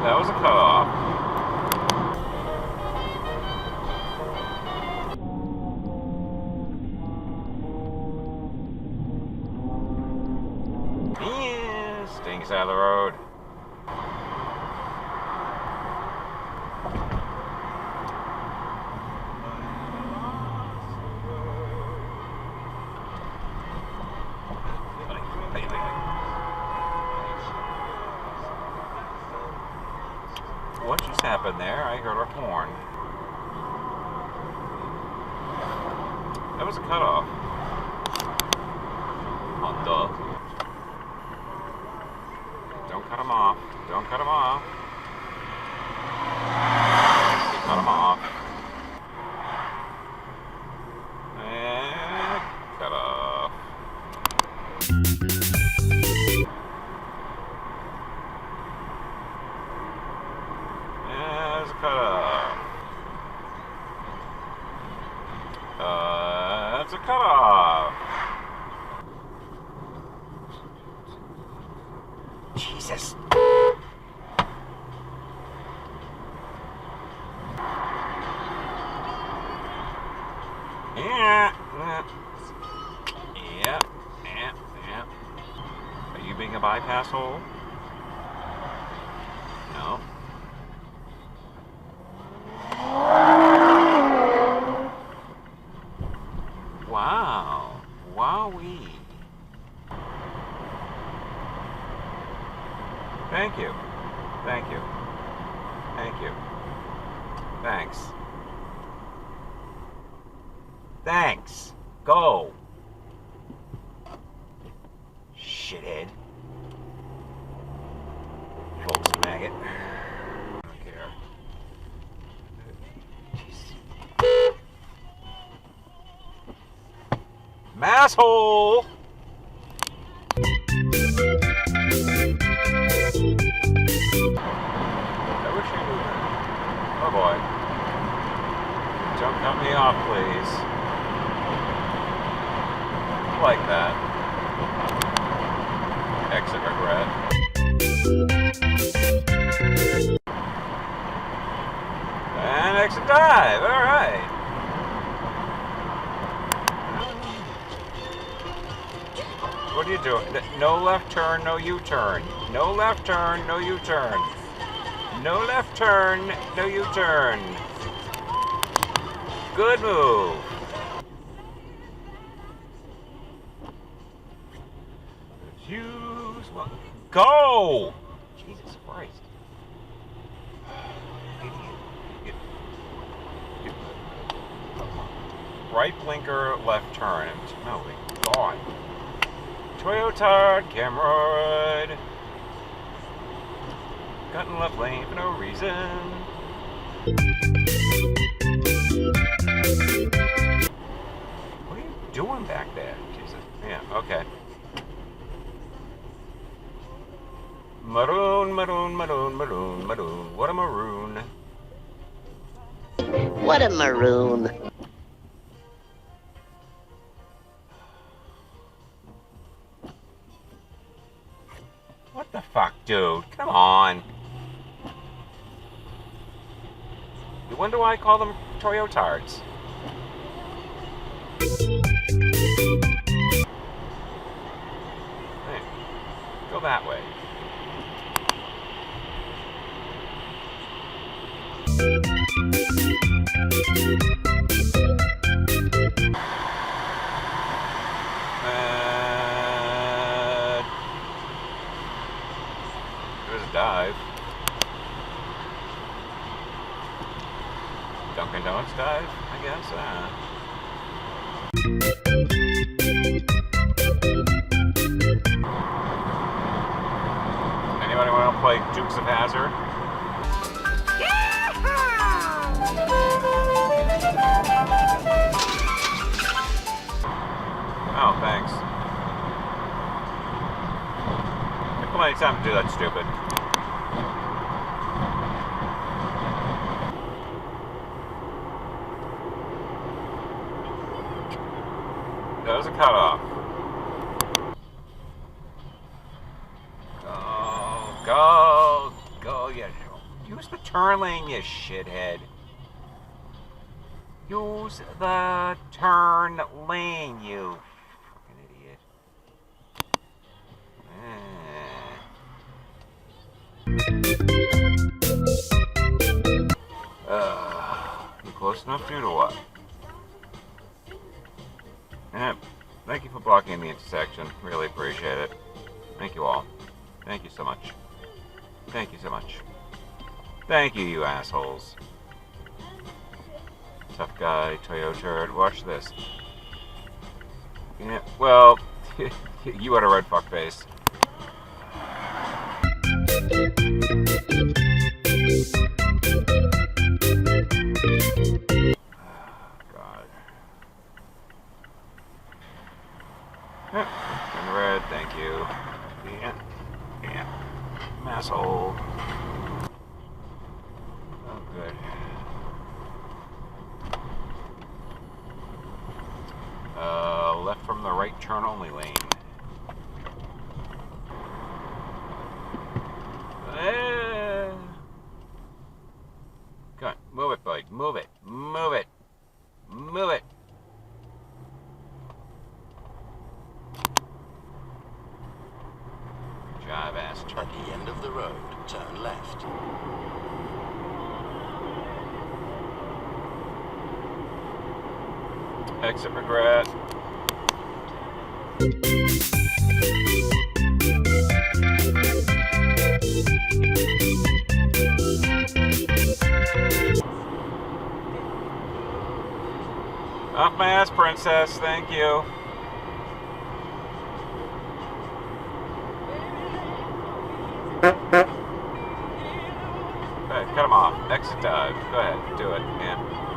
That was a cutoff. Yeah, stinks out of the road. What just happened there? I heard a horn. That was a cutoff. Oh, duh. Don't cut him off. Don't cut him off. You cut him off. And cut off. There's a cutoff. That's a cutoff. Jesus. Yeah. Are you being a bypass hole? No. Wow. Wowee. Thank you. Thank you. Thank you. Thanks. Thanks. Go. Shithead. Folks, maggot. I don't care. Jesus. Masshole! I wish I knew that. Oh boy. Don't cut me off, please. Like that. Exit regret. And exit dive. Alright. What are you doing? No left turn, no U-turn. No left turn, no U-turn. No left turn, no U-turn. Good move. Use one. Go! Jesus Christ. Idiot. Right blinker, left turn. Oh my God. Toyota Camroid. Got in left lane for no reason. What are you doing back there? Jesus. Yeah, okay. Maroon, maroon, maroon, maroon, maroon. What a maroon. What a maroon. What the fuck, dude? Come on. You wonder why I call them Toyotards? Hey, go that way. There's a dive. Dunkin' Donuts dive, I guess. Anybody want to play Dukes of Hazzard? Oh, thanks. There's plenty of time to do that stupid. That was a cutoff. Go, go, go, yeah. Use the turn lane, you shithead. Use the turn lane, you fucking idiot. You close enough, dude, or what? Thank you for blocking the intersection. Really appreciate it. Thank you all. Thank you so much. Thank you so much. Thank you, you assholes. Tough guy, Toyota. Watch this. Yeah, well, you had a red fuck face. God. Turn red, thank you. Yeah. Asshole. Oh, good. Left from the right turn only lane. Come on, move it, bud. Move it. Move it. Move it. Good job, ass. At the end of the road, turn left. Exit regret. Up my ass, princess. Thank you. Go ahead, cut him off. Exit dive. Go ahead, do it, man.